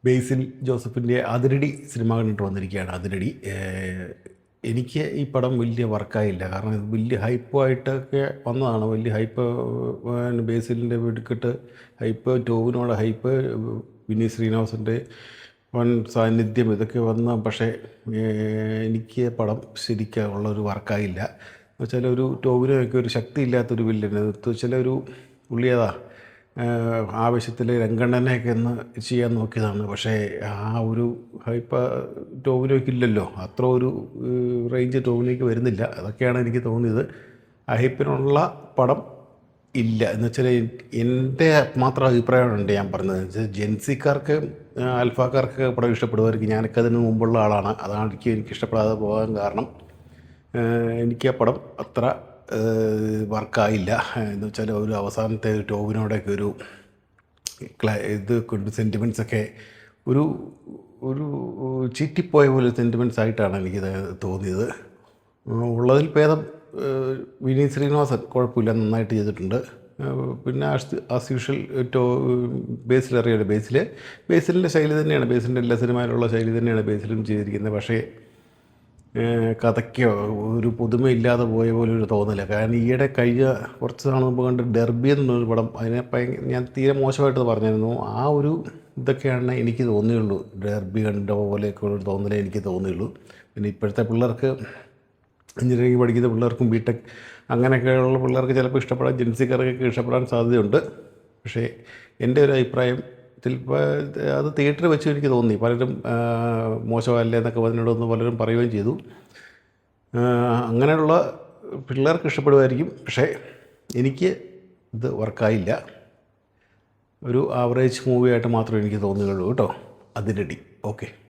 ബേസിൽ ജോസഫിൻ്റെ അതിരടി സിനിമ കണ്ടിട്ട് വന്നിരിക്കുകയാണ്. അതിരടി എനിക്ക് ഈ പടം വലിയ വർക്കായില്ല. കാരണം ഇത് വലിയ ഹൈപ്പായിട്ടൊക്കെ വന്നതാണ്. വലിയ ഹൈപ്പ് ബേസിലിൻ്റെ വെടിക്കെട്ട് ഹൈപ്പ്, ടോവിനോടെ ഹൈപ്പ്, വിനീത് ശ്രീനിവാസൻ്റെ വൻ സാന്നിധ്യം ഇതൊക്കെ വന്ന, പക്ഷേ എനിക്ക് പടം ശരിക്കും ഉള്ളൊരു വർക്കായില്ല. എന്ന് വെച്ചാൽ ഒരു ടോവിനോയൊക്കെ ഒരു ശക്തിയില്ലാത്തൊരു വില്ലൻ, എന്ന് വെച്ചാൽ ഒരു പുള്ളിയതാ ആവശ്യത്തിൽ രംഗണ്ണനെയൊക്കെ ഒന്ന് ചെയ്യാൻ നോക്കിയതാണ്. പക്ഷേ ആ ഒരു ഹൈപ്പ് ടോവിനോയ്ക്കില്ലല്ലോ, അത്ര ഒരു റേഞ്ച് ടോവിനോയ്ക്ക് വരുന്നില്ല. അതൊക്കെയാണ് എനിക്ക് തോന്നിയത്. ആ ഹൈപ്പിനുള്ള പടം ഇല്ല എന്ന് വെച്ചാൽ എൻ്റെ മാത്രം അഭിപ്രായമുണ്ട് ഞാൻ പറഞ്ഞത്. എന്ന് വെച്ചാൽ ജെൻസിക്കാർക്ക് ആൽഫാക്കാർക്ക് പടം ഇഷ്ടപ്പെടുമായിരിക്കും. ഞാനൊക്കെ അതിന് മുമ്പുള്ള ആളാണ്. അതാണ് എനിക്ക് ഇഷ്ടപ്പെടാതെ പോകാൻ കാരണം. എനിക്ക് ആ പടം അത്ര വർക്കായില്ല. എന്ന് വെച്ചാൽ ഒരു അവസാനത്തെ ടോവിനോടെയൊക്കെ ഒരു ഇത് കൊണ്ട് സെൻറ്റിമെൻറ്റ്സൊക്കെ ഒരു ഒരു ചീറ്റിപ്പോയ പോലെ സെൻറ്റിമെൻറ്റ്സ് ആയിട്ടാണ് എനിക്കിത് തോന്നിയത്. ഉള്ളതിൽ ഭേദം വിനീത് ശ്രീനിവാസൻ കുഴപ്പമില്ല, നന്നായിട്ട് ചെയ്തിട്ടുണ്ട്. പിന്നെ ആസ് യൂഷ്വൽ ബേസിലറിയാലോ, ബേസിലിൻ്റെ ശൈലി തന്നെയാണ്, ബേസിലിൻ്റെ എല്ലാ സിനിമയിലുള്ള ശൈലി തന്നെയാണ് ബേസിലും ചെയ്തിരിക്കുന്നത്. പക്ഷേ കഥയ്ക്കോ ഒരു പുതുമയില്ലാതെ പോയ പോലെ ഒരു തോന്നല. കാരണം ഈയിടെ കഴിഞ്ഞ കുറച്ച് നാൾ മുമ്പ് കണ്ട് ഡെർബി എന്നൊരു പടം, അതിനെ ഞാൻ തീരെ മോശമായിട്ട് പറഞ്ഞിരുന്നു. ആ ഒരു ഇതൊക്കെയാണ് എനിക്ക് തോന്നിയുള്ളൂ. ഡെർബി കണ്ട പോലെയൊക്കെ ഒരു തോന്നലേ എനിക്ക് തോന്നിയുള്ളൂ. പിന്നെ ഇപ്പോഴത്തെ പിള്ളേർക്ക്, എഞ്ചിനീയറിംഗ് പഠിക്കുന്ന പിള്ളേർക്കും ബിടെക് അങ്ങനെയൊക്കെയുള്ള പിള്ളേർക്ക് ചിലപ്പോൾ ഇഷ്ടപ്പെടാൻ, ജെൻസിക്കാർക്കൊക്കെ ഇഷ്ടപ്പെടാൻ സാധ്യതയുണ്ട്. പക്ഷേ എൻ്റെ ഒരു അഭിപ്രായം ചിലപ്പോൾ അത് തിയേറ്ററിൽ വെച്ച് എനിക്ക് തോന്നി. പലരും മോശമല്ലേ എന്നൊക്കെ അതിനോടൊന്ന് പലരും പറയുകയും ചെയ്തു. അങ്ങനെയുള്ള പിള്ളേർക്ക് ഇഷ്ടപ്പെടുമായിരിക്കും. പക്ഷേ എനിക്ക് ഇത് വർക്കായില്ല. ഒരു ആവറേജ് മൂവിയായിട്ട് മാത്രമേ എനിക്ക് തോന്നുകയുള്ളൂ കേട്ടോ. അതിരടി. ഓക്കെ.